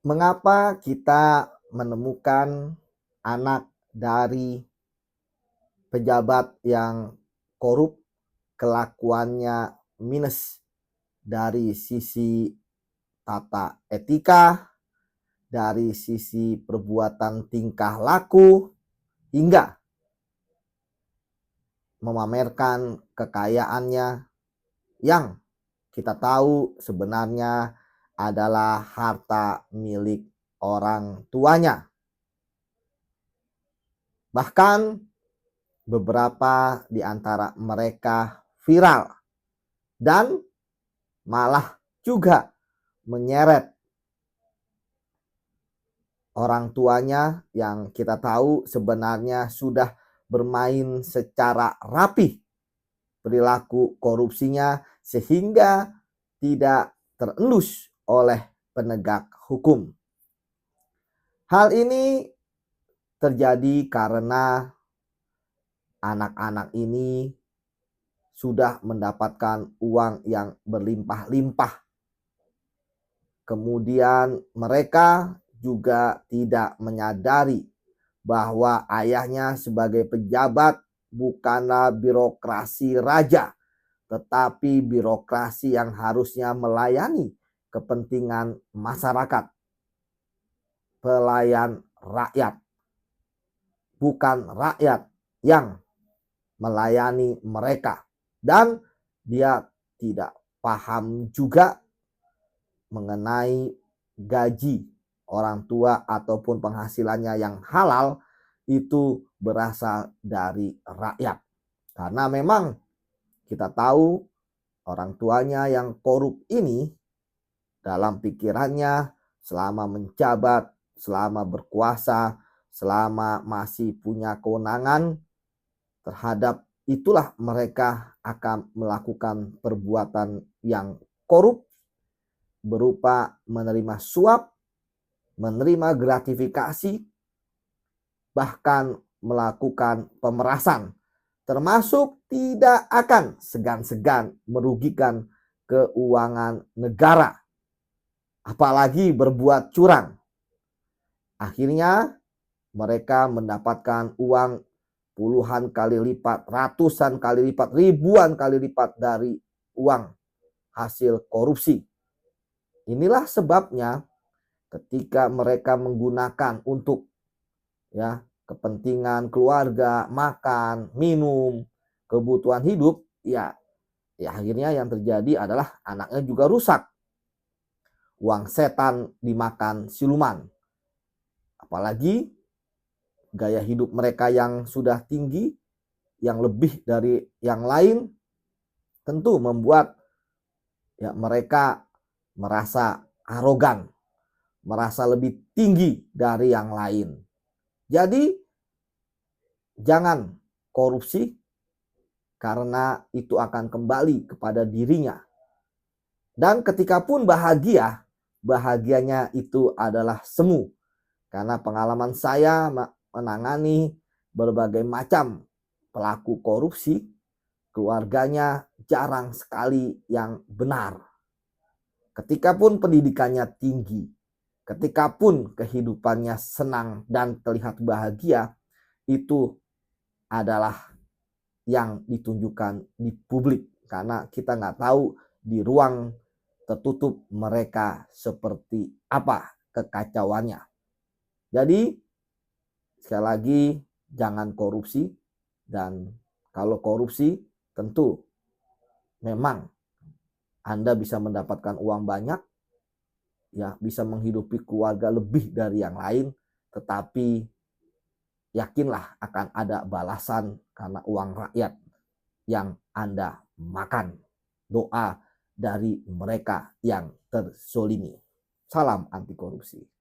Mengapa kita menemukan anak dari pejabat yang korup, kelakuannya minus dari sisi tata etika, dari sisi perbuatan tingkah laku, hingga memamerkan kekayaannya yang kita tahu sebenarnya adalah harta milik orang tuanya. Bahkan beberapa di antara mereka viral dan malah juga menyeret orang tuanya yang kita tahu sebenarnya sudah bermain secara rapi perilaku korupsinya sehingga tidak terendus oleh penegak hukum. Hal ini terjadi karena anak-anak ini sudah mendapatkan uang yang berlimpah-limpah. Kemudian mereka juga tidak menyadari bahwa ayahnya sebagai pejabat bukanlah birokrasi raja, tetapi birokrasi yang harusnya melayani kepentingan masyarakat, pelayan rakyat, bukan rakyat yang melayani mereka. Dan dia tidak paham juga mengenai gaji orang tua ataupun penghasilannya yang halal itu berasal dari rakyat. Karena memang kita tahu orang tuanya yang korup ini dalam pikirannya selama menjabat, selama berkuasa, selama masih punya kewenangan terhadap itulah mereka akan melakukan perbuatan yang korup berupa menerima suap, menerima gratifikasi, bahkan melakukan pemerasan, termasuk tidak akan segan-segan merugikan keuangan negara, apalagi berbuat curang. Akhirnya mereka mendapatkan uang puluhan kali lipat, ratusan kali lipat, ribuan kali lipat dari uang hasil korupsi. Inilah sebabnya ketika mereka menggunakan untuk kepentingan keluarga, makan, minum, kebutuhan hidup, ya akhirnya yang terjadi adalah anaknya juga rusak. Uang setan dimakan siluman. Apalagi gaya hidup mereka yang sudah tinggi, yang lebih dari yang lain, tentu membuat mereka merasa arogan, merasa lebih tinggi dari yang lain. Jadi jangan korupsi karena itu akan kembali kepada dirinya. Dan ketika pun bahagia, bahagianya itu adalah semu. Karena pengalaman saya menangani berbagai macam pelaku korupsi, keluarganya jarang sekali yang benar. Ketika pun pendidikannya tinggi, ketika pun kehidupannya senang dan terlihat bahagia, itu adalah yang ditunjukkan di publik. Karena kita nggak tahu di ruang tertutup mereka seperti apa kekacauannya. Jadi sekali lagi jangan korupsi, dan kalau korupsi tentu memang Anda bisa mendapatkan uang banyak, bisa menghidupi keluarga lebih dari yang lain, tetapi yakinlah akan ada balasan karena uang rakyat yang Anda makan. Doa dari mereka yang terzolimi. Salam anti korupsi.